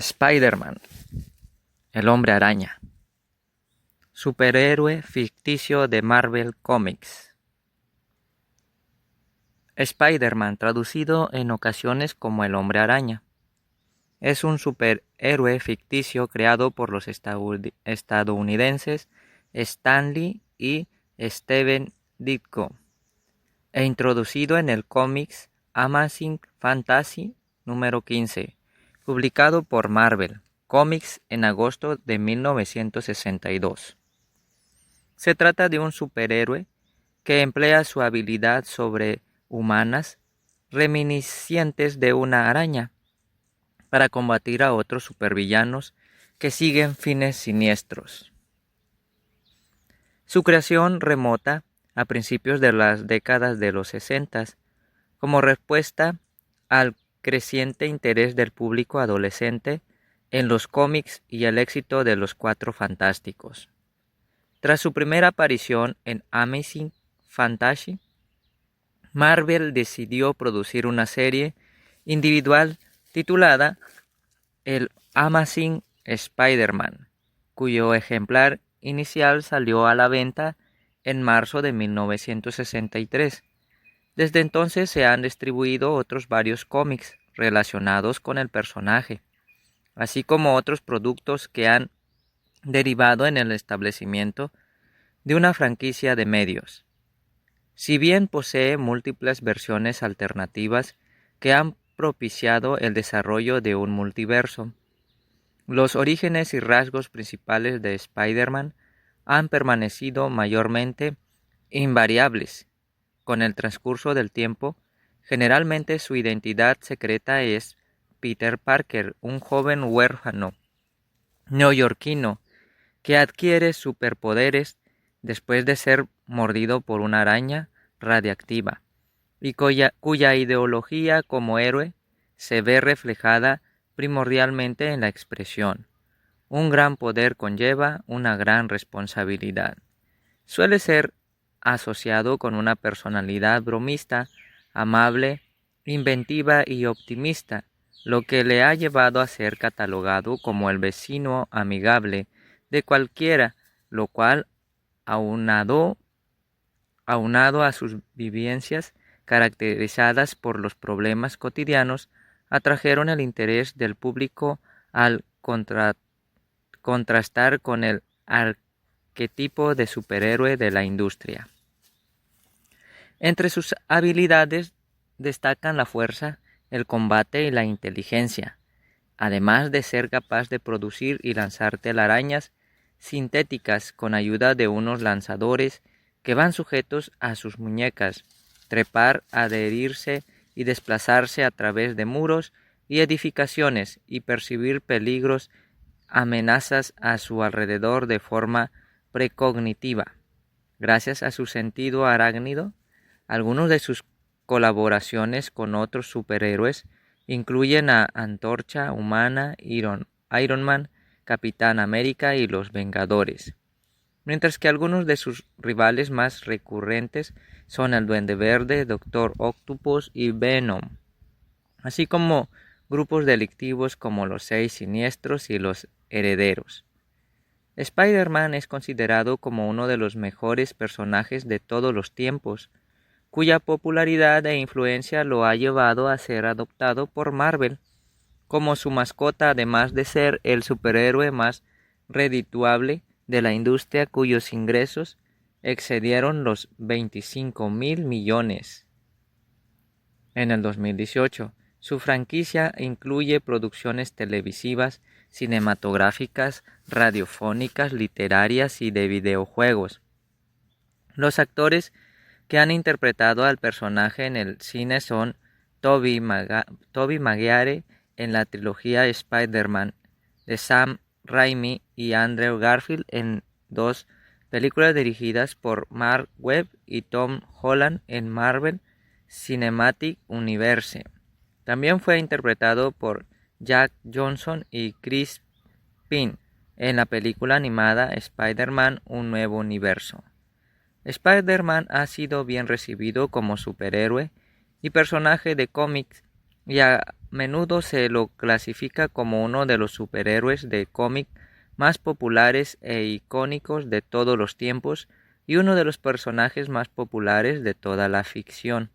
Spider-Man, el Hombre Araña, superhéroe ficticio de Marvel Comics. Spider-Man, traducido en ocasiones como el Hombre Araña, es un superhéroe ficticio creado por los estadounidenses Stan Lee y Steven Ditko e introducido en el cómics Amazing Fantasy número 15, publicado por Marvel Comics en agosto de 1962. Se trata de un superhéroe que emplea su habilidad sobrehumanas reminiscentes de una araña para combatir a otros supervillanos que siguen fines siniestros. Su creación remota a principios de las décadas de los 60 como respuesta al creciente interés del público adolescente en los cómics y el éxito de los Cuatro Fantásticos. Tras su primera aparición en Amazing Fantasy, Marvel decidió producir una serie individual titulada El Amazing Spider-Man, cuyo ejemplar inicial salió a la venta en marzo de 1963. Desde entonces se han distribuido otros varios cómics relacionados con el personaje, así como otros productos que han derivado en el establecimiento de una franquicia de medios. Si bien posee múltiples versiones alternativas que han propiciado el desarrollo de un multiverso, los orígenes y rasgos principales de Spider-Man han permanecido mayormente invariables. Con el transcurso del tiempo, generalmente su identidad secreta es Peter Parker, un joven huérfano neoyorquino que adquiere superpoderes después de ser mordido por una araña radiactiva y cuya ideología como héroe se ve reflejada primordialmente en la expresión: un gran poder conlleva una gran responsabilidad. Suele ser asociado con una personalidad bromista, amable, inventiva y optimista, lo que le ha llevado a ser catalogado como el vecino amigable de cualquiera, lo cual, aunado a sus vivencias caracterizadas por los problemas cotidianos, atrajeron el interés del público al contrastar con el arquetipo de superhéroe de la industria. Entre sus habilidades destacan la fuerza, el combate y la inteligencia, además de ser capaz de producir y lanzar telarañas sintéticas con ayuda de unos lanzadores que van sujetos a sus muñecas, trepar, adherirse y desplazarse a través de muros y edificaciones y percibir peligros, amenazas a su alrededor de forma precognitiva. Gracias a su sentido arácnido, algunos de sus colaboraciones con otros superhéroes incluyen a Antorcha Humana, Iron Man, Capitán América y los Vengadores, mientras que algunos de sus rivales más recurrentes son el Duende Verde, Doctor Octopus y Venom, así como grupos delictivos como los Seis Siniestros y los Herederos. Spider-Man es considerado como uno de los mejores personajes de todos los tiempos, cuya popularidad e influencia lo ha llevado a ser adoptado por Marvel como su mascota, además de ser el superhéroe más redituable de la industria, cuyos ingresos excedieron los 25.000 millones. En el 2018, su franquicia incluye producciones televisivas, cinematográficas, radiofónicas, literarias y de videojuegos. Los actores que han interpretado al personaje en el cine son Tobey Maguire en la trilogía Spider-Man de Sam Raimi y Andrew Garfield en dos películas dirigidas por Mark Webb y Tom Holland en Marvel Cinematic Universe. También fue interpretado por Jack Johnson y Chris Pine en la película animada Spider-Man: Un Nuevo Universo. Spider-Man ha sido bien recibido como superhéroe y personaje de cómics y ha menudo se lo clasifica como uno de los superhéroes de cómic más populares e icónicos de todos los tiempos y uno de los personajes más populares de toda la ficción.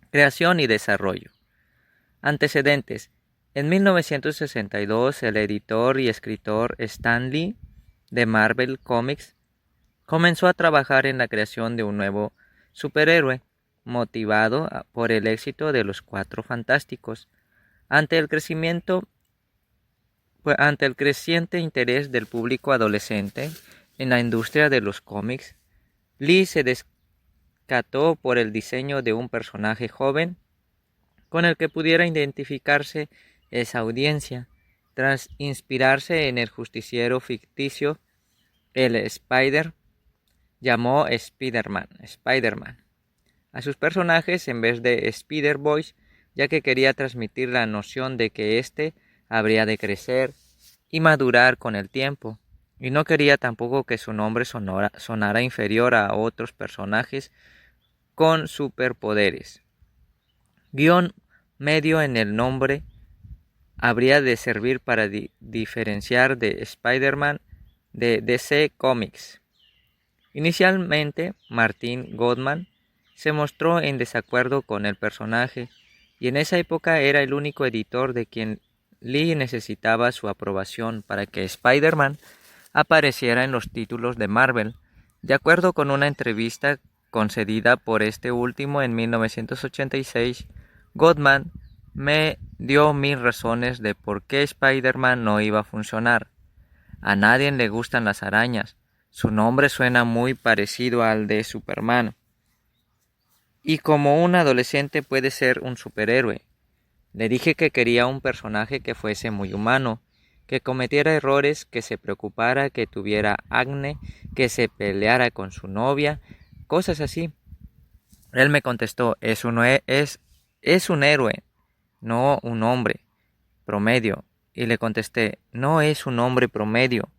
Creación y desarrollo. Antecedentes. En 1962, el editor y escritor Stan Lee de Marvel Comics comenzó a trabajar en la creación de un nuevo superhéroe, motivado por el éxito de los Cuatro Fantásticos. Ante el creciente interés del público adolescente en la industria de los cómics, Lee se decantó por el diseño de un personaje joven con el que pudiera identificarse esa audiencia, tras inspirarse en el justiciero ficticio el Spider, llamó Spider-Man a sus personajes en vez de Spider-Boys, ya que quería transmitir la noción de que éste habría de crecer y madurar con el tiempo, y no quería tampoco que su nombre sonara inferior a otros personajes con superpoderes. Guión medio en el nombre habría de servir para diferenciar de Spider-Man de DC Comics. Inicialmente, Martin Goodman se mostró en desacuerdo con el personaje, y en esa época era el único editor de quien Lee necesitaba su aprobación para que Spider-Man apareciera en los títulos de Marvel. De acuerdo con una entrevista concedida por este último en 1986, Goodman me dio 1000 razones de por qué Spider-Man no iba a funcionar. A nadie le gustan las arañas. Su nombre suena muy parecido al de Superman. Y como un adolescente puede ser un superhéroe. Le dije que quería un personaje que fuese muy humano, que cometiera errores, que se preocupara, que tuviera acné, que se peleara con su novia, cosas así. Él me contestó, es un héroe, no un hombre promedio. Y le contesté, no es un hombre promedio,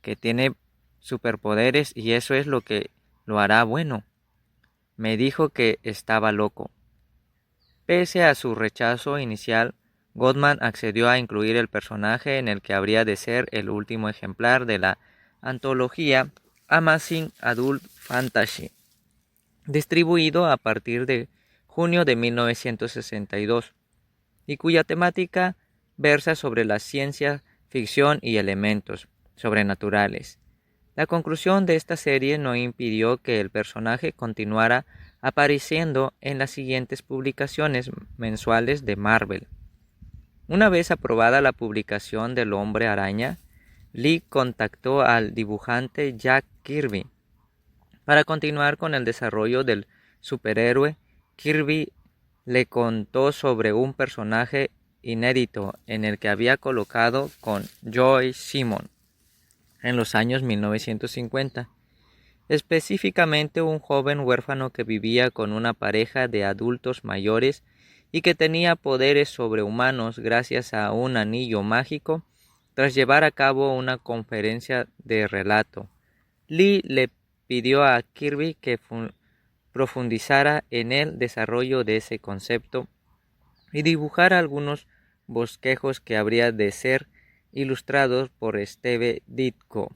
que tiene superpoderes y eso es lo que lo hará bueno. Me dijo que estaba loco. Pese a su rechazo inicial, Goodman accedió a incluir el personaje en el que habría de ser el último ejemplar de la antología Amazing Adult Fantasy, distribuido a partir de junio de 1962, y cuya temática versa sobre la ciencia ficción y elementos sobrenaturales. La conclusión de esta serie no impidió que el personaje continuara apareciendo en las siguientes publicaciones mensuales de Marvel. Una vez aprobada la publicación del Hombre Araña, Lee contactó al dibujante Jack Kirby para continuar con el desarrollo del superhéroe. Kirby le contó sobre un personaje inédito en el que había colocado con Joy Simon en los años 1950, específicamente un joven huérfano que vivía con una pareja de adultos mayores y que tenía poderes sobrehumanos gracias a un anillo mágico. Tras llevar a cabo una conferencia de relato, Lee le pidió a Kirby que profundizara en el desarrollo de ese concepto y dibujara algunos bosquejos que habría de ser ilustrados por Steve Ditko.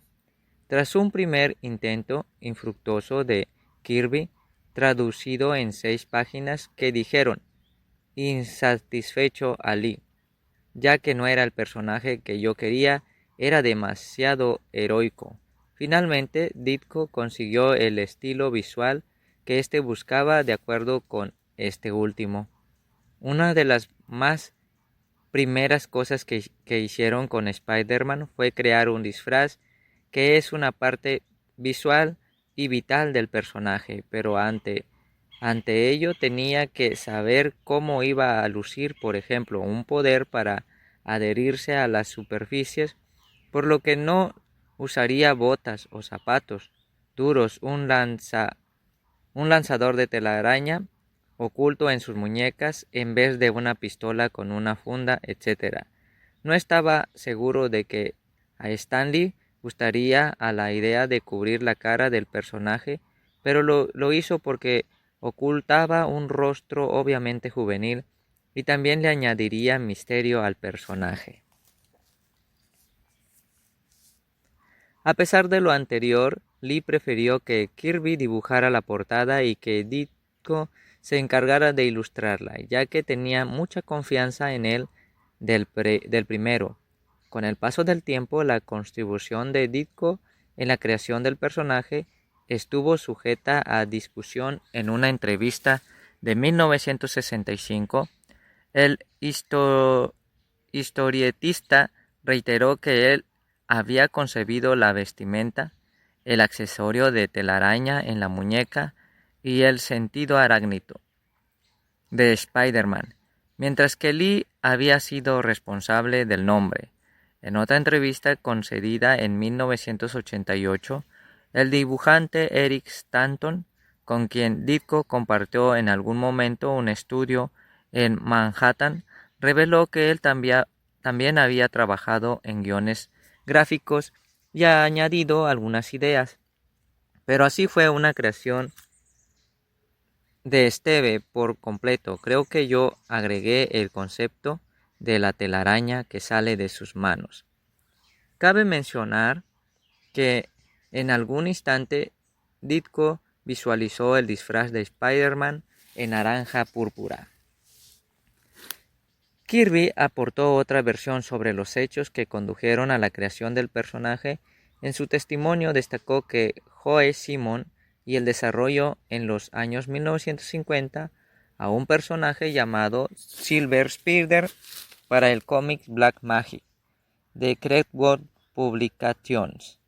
Tras un primer intento infructuoso de Kirby, traducido en 6 páginas, que dijeron insatisfecho a Lee, ya que no era el personaje que yo quería, era demasiado heroico. Finalmente, Ditko consiguió el estilo visual que éste buscaba de acuerdo con este último. Una de las más primeras cosas que hicieron con Spider-Man fue crear un disfraz que es una parte visual y vital del personaje, pero ante ello tenía que saber cómo iba a lucir, por ejemplo, un poder para adherirse a las superficies, por lo que no usaría botas o zapatos duros, un lanzador de telaraña oculto en sus muñecas en vez de una pistola con una funda, etc. No estaba seguro de que a Stan Lee gustaría a la idea de cubrir la cara del personaje, pero lo hizo porque ocultaba un rostro obviamente juvenil y también le añadiría misterio al personaje. A pesar de lo anterior, Lee prefirió que Kirby dibujara la portada y que Ditko se encargara de ilustrarla, ya que tenía mucha confianza en él del primero. Con el paso del tiempo, la contribución de Ditko en la creación del personaje estuvo sujeta a discusión. En una entrevista de 1965, el historietista reiteró que él había concebido la vestimenta, el accesorio de telaraña en la muñeca y el sentido arácnido de Spider-Man, mientras que Lee había sido responsable del nombre. En otra entrevista concedida en 1988, el dibujante Eric Stanton, con quien Ditko compartió en algún momento un estudio en Manhattan, reveló que él también había trabajado en guiones gráficos y ha añadido algunas ideas, pero así fue una creación de Esteve por completo. Creo que yo agregué el concepto de la telaraña que sale de sus manos. Cabe mencionar que en algún instante Ditko visualizó el disfraz de Spider-Man en naranja púrpura. Kirby aportó otra versión sobre los hechos que condujeron a la creación del personaje. En su testimonio destacó que Joe Simon y el desarrollo en los años 1950 a un personaje llamado Silver Spider para el cómic Black Magic de Crestwood Publications,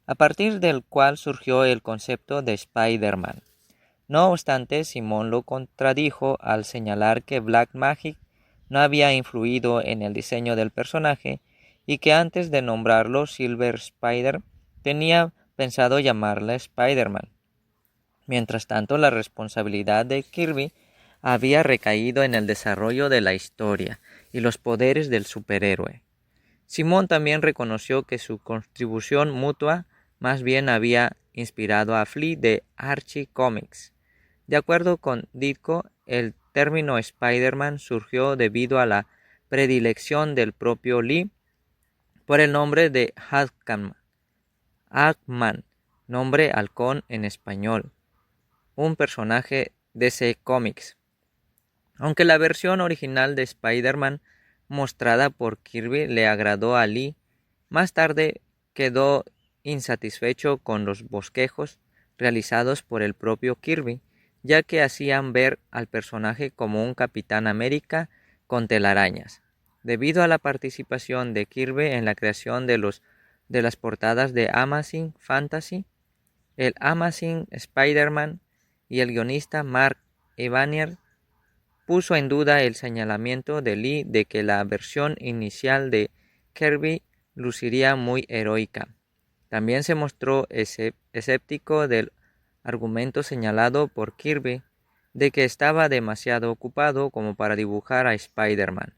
a partir del cual surgió el concepto de Spider-Man. No obstante, Simon lo contradijo al señalar que Black Magic no había influido en el diseño del personaje y que antes de nombrarlo Silver Spider tenía pensado llamarle Spider-Man. Mientras tanto, la responsabilidad de Kirby había recaído en el desarrollo de la historia y los poderes del superhéroe. Simon también reconoció que su contribución mutua más bien había inspirado a Flea de Archie Comics. De acuerdo con Ditko, el término Spider-Man surgió debido a la predilección del propio Lee por el nombre de Hackman, nombre halcón en español, un personaje de DC Comics. Aunque la versión original de Spider-Man mostrada por Kirby le agradó a Lee, más tarde quedó insatisfecho con los bosquejos realizados por el propio Kirby, ya que hacían ver al personaje como un Capitán América con telarañas. Debido a la participación de Kirby en la creación de las portadas de Amazing Fantasy, el Amazing Spider-Man y el guionista Mark Evanier puso en duda el señalamiento de Lee de que la versión inicial de Kirby luciría muy heroica. También se mostró escéptico del argumento señalado por Kirby de que estaba demasiado ocupado como para dibujar a Spider-Man,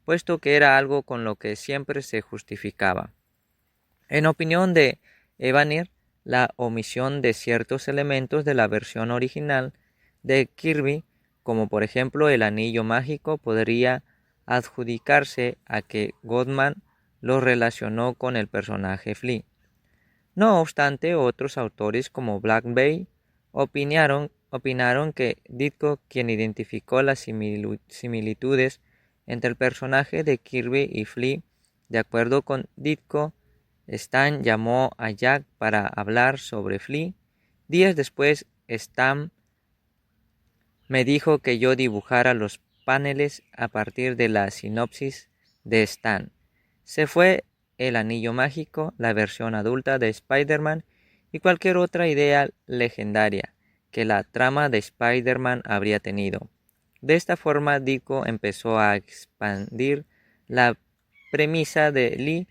puesto que era algo con lo que siempre se justificaba. En opinión de Evanier, la omisión de ciertos elementos de la versión original de Kirby, como por ejemplo el anillo mágico, podría adjudicarse a que Goodman lo relacionó con el personaje Flea. No obstante, otros autores como Black Bay opinaron que Ditko, quien identificó las similitudes entre el personaje de Kirby y Flea. De acuerdo con Ditko, Stan llamó a Jack para hablar sobre Flea. Días después, Stan me dijo que yo dibujara los paneles a partir de la sinopsis de Stan. Se fue el anillo mágico, la versión adulta de Spider-Man y cualquier otra idea legendaria que la trama de Spider-Man habría tenido. De esta forma, Ditko empezó a expandir la premisa de Lee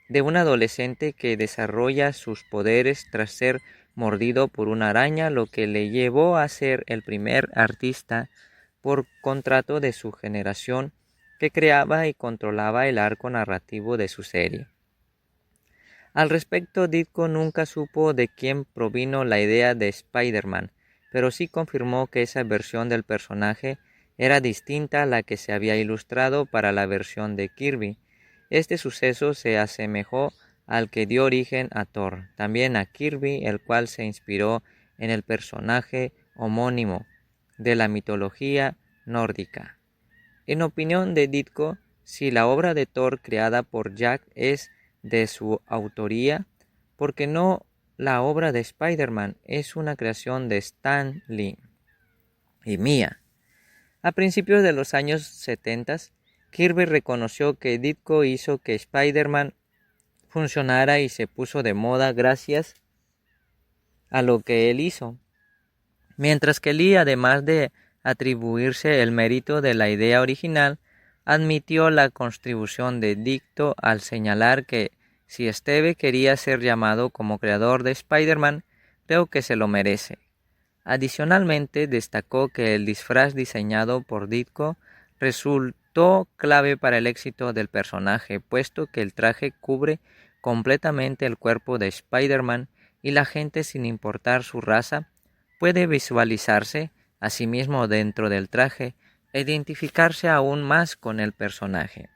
de un adolescente que desarrolla sus poderes tras ser mordido por una araña, lo que le llevó a ser el primer artista por contrato de su generación que creaba y controlaba el arco narrativo de su serie. Al respecto, Ditko nunca supo de quién provino la idea de Spider-Man, pero sí confirmó que esa versión del personaje era distinta a la que se había ilustrado para la versión de Kirby. Este suceso se asemejó al que dio origen a Thor, también a Kirby, el cual se inspiró en el personaje homónimo de la mitología nórdica. En opinión de Ditko, si la obra de Thor creada por Jack es de su autoría, ¿por qué no la obra de Spider-Man es una creación de Stan Lee y mía? A principios de los años 70, Kirby reconoció que Ditko hizo que Spider-Man funcionara y se puso de moda gracias a lo que él hizo, mientras que Lee, además de atribuirse el mérito de la idea original, admitió la contribución de Ditko al señalar que si Steve quería ser llamado como creador de Spider-Man, creo que se lo merece. Adicionalmente, destacó que el disfraz diseñado por Ditko resultó clave para el éxito del personaje, puesto que el traje cubre completamente el cuerpo de Spider-Man y la gente, sin importar su raza, puede visualizarse a sí mismo dentro del traje e identificarse aún más con el personaje.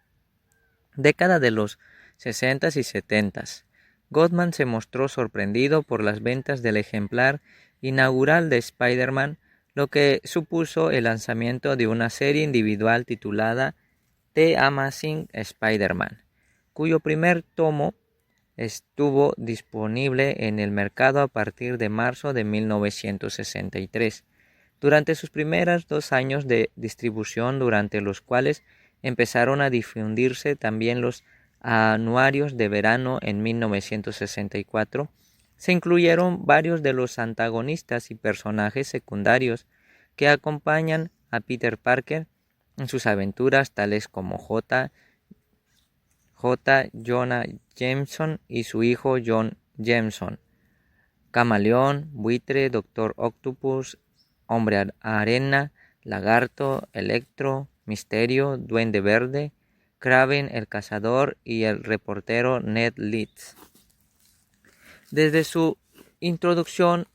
Década de los 60s y 70s, Goodman se mostró sorprendido por las ventas del ejemplar inaugural de Spider-Man, lo que supuso el lanzamiento de una serie individual titulada The Amazing Spider-Man, cuyo primer tomo estuvo disponible en el mercado a partir de marzo de 1963. Durante sus primeros 2 años de distribución, durante los cuales empezaron a difundirse también los anuarios de verano en 1964, se incluyeron varios de los antagonistas y personajes secundarios que acompañan a Peter Parker en sus aventuras, tales como J. Jonah Jameson y su hijo John Jameson, Camaleón, Buitre, Doctor Octopus, Hombre Arena, Lagarto, Electro, Misterio, Duende Verde, Kraven el Cazador y el reportero Ned Leeds. Desde su introducción,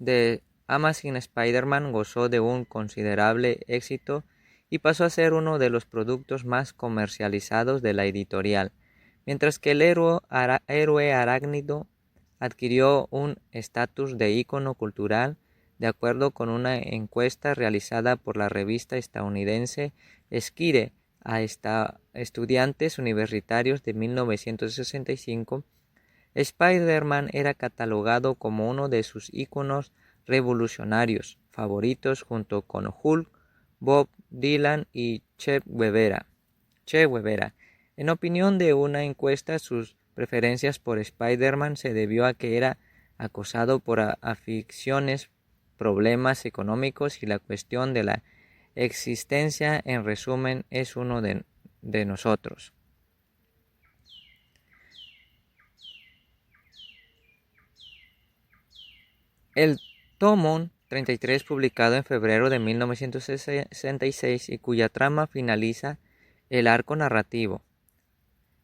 The Amazing Spider-Man gozó de un considerable éxito y pasó a ser uno de los productos más comercializados de la editorial, mientras que el héroe arácnido adquirió un estatus de ícono cultural, de acuerdo con una encuesta realizada por la revista estadounidense Esquire a estudiantes universitarios de 1965. Spider-Man era catalogado como uno de sus íconos revolucionarios favoritos junto con Hulk, Bob Dylan y Che Guevara. En opinión de una encuesta, sus preferencias por Spider-Man se debió a que era acosado por aficiones, problemas económicos y la cuestión de la existencia. En resumen, es uno de nosotros. El tomo 33, publicado en febrero de 1966 y cuya trama finaliza el arco narrativo,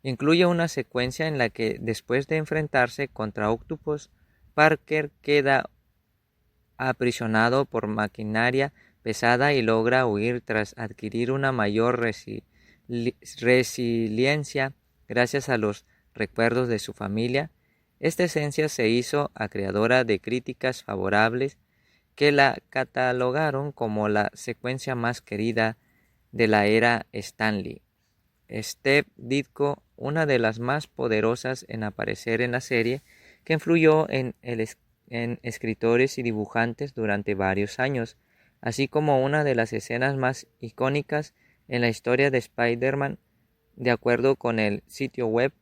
incluye una secuencia en la que, después de enfrentarse contra Octopus, Parker queda aprisionado por maquinaria pesada y logra huir tras adquirir una mayor resiliencia gracias a los recuerdos de su familia. Esta esencia se hizo acreedora de críticas favorables que la catalogaron como la secuencia más querida de la era Stan Lee. Steve Ditko, una de las más poderosas en aparecer en la serie, que influyó en escritores y dibujantes durante varios años, así como una de las escenas más icónicas en la historia de Spider-Man, de acuerdo con el sitio web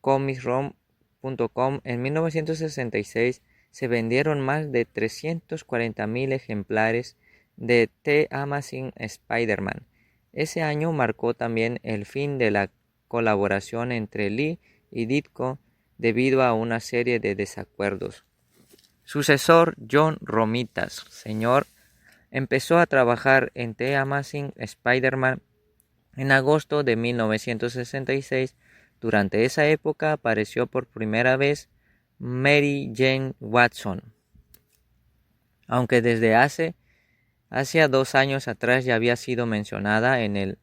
comicsrom.com. En 1966 se vendieron más de 340,000 ejemplares de The Amazing Spider-Man. Ese año marcó también el fin de la colaboración entre Lee y Ditko debido a una serie de desacuerdos. Sucesor John Romita Sr. empezó a trabajar en The Amazing Spider-Man en agosto de 1966. Durante esa época apareció por primera vez Mary Jane Watson, aunque desde hace Hacia 2 años atrás ya había sido mencionada en el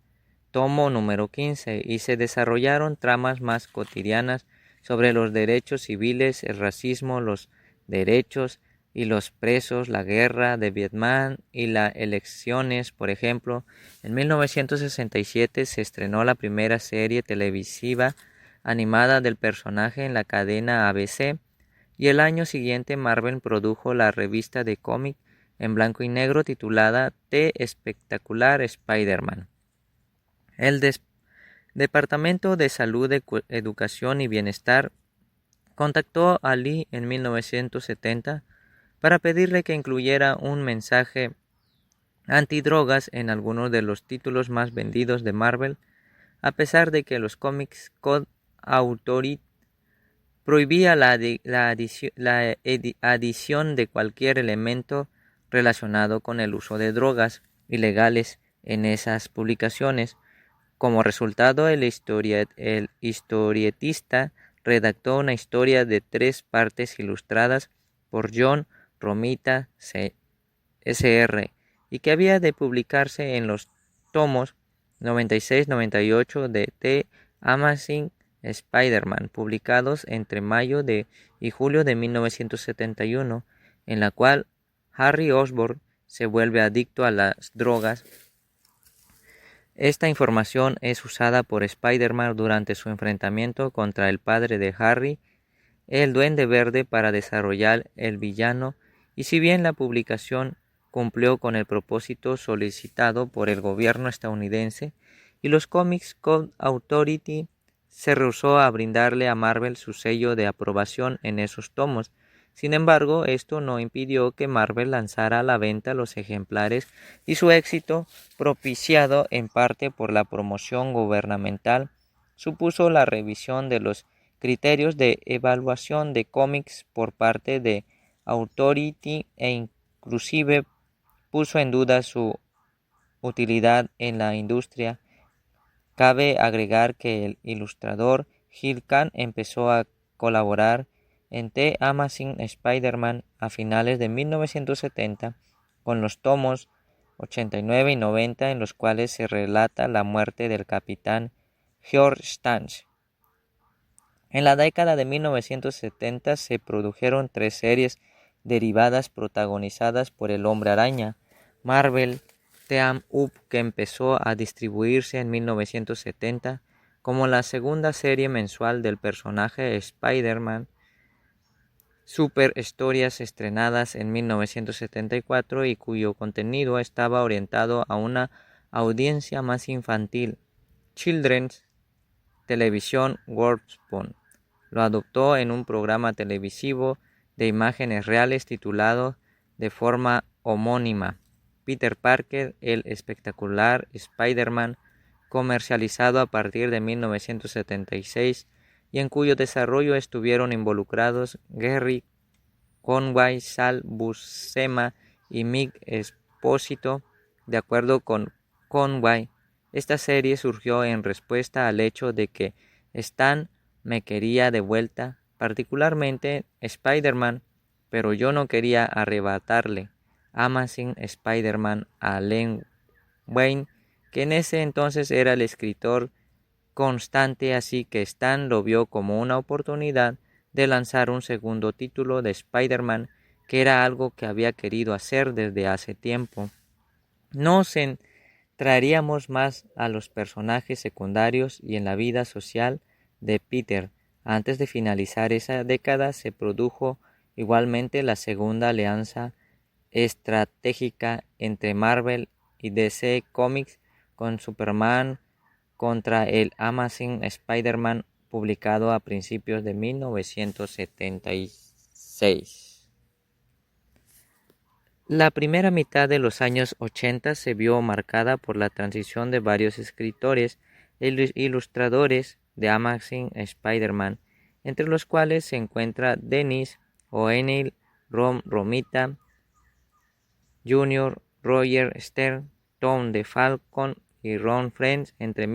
tomo número 15 y se desarrollaron tramas más cotidianas sobre los derechos civiles, el racismo, los derechos y los presos, la guerra de Vietnam y las elecciones. Por ejemplo, en 1967 se estrenó la primera serie televisiva animada del personaje en la cadena ABC, y el año siguiente Marvel produjo la revista de cómic en blanco y negro titulada The Spectacular Spider-Man. El Departamento de Salud, Educación y Bienestar contactó a Lee en 1970 para pedirle que incluyera un mensaje antidrogas en algunos de los títulos más vendidos de Marvel, a pesar de que los Comics Code Authority prohibía la adición de cualquier elemento relacionado con el uso de drogas ilegales en esas publicaciones. Como resultado, el historietista redactó una historia de 3 partes ilustradas por John Romita Sr. y que había de publicarse en los tomos 96-98 de The Amazing Spider-Man, publicados entre mayo y julio de 1971, en la cual Harry Osborn se vuelve adicto a las drogas. Esta información es usada por Spider-Man durante su enfrentamiento contra el padre de Harry, el Duende Verde, para desarrollar el villano, y si bien la publicación cumplió con el propósito solicitado por el gobierno estadounidense y los Comics Code Authority, se rehusó a brindarle a Marvel su sello de aprobación en esos tomos. Sin embargo, esto no impidió que Marvel lanzara a la venta los ejemplares, y su éxito, propiciado en parte por la promoción gubernamental, supuso la revisión de los criterios de evaluación de cómics por parte de Authority e inclusive puso en duda su utilidad en la industria. Cabe agregar que el ilustrador Gil Khan empezó a colaborar en The Amazing Spider-Man a finales de 1970 con los tomos 89 y 90, en los cuales se relata la muerte del capitán George Stange. En la década de 1970 se produjeron 3 series derivadas protagonizadas por el Hombre Araña, Marvel Team Up, que empezó a distribuirse en 1970 como la segunda serie mensual del personaje Spider-Man, Super Historias, estrenadas en 1974 y cuyo contenido estaba orientado a una audiencia más infantil. Children's Television Workspawn lo adoptó en un programa televisivo de imágenes reales titulado de forma homónima Peter Parker, el espectacular Spider-Man, comercializado a partir de 1976 y en cuyo desarrollo estuvieron involucrados Gary Conway, Sal Buscema y Mick Esposito. De acuerdo con Conway, esta serie surgió en respuesta al hecho de que Stan me quería de vuelta, particularmente Spider-Man, pero yo no quería arrebatarle Amazing Spider-Man a Len Wein, que en ese entonces era el escritor constante, así que Stan lo vio como una oportunidad de lanzar un segundo título de Spider-Man, que era algo que había querido hacer desde hace tiempo. Nos centraríamos más a los personajes secundarios y en la vida social de Peter. Antes de finalizar esa década se produjo igualmente la segunda alianza estratégica entre Marvel y DC Comics, con Superman contra el Amazing Spider-Man, publicado a principios de 1976. La primera mitad de los años 80 se vio marcada por la transición de varios escritores e ilustradores de Amazing Spider-Man, entre los cuales se encuentra Dennis O'Neil, Ron Romita Jr., Roger Stern, Tom DeFalco y Ron Frenz entre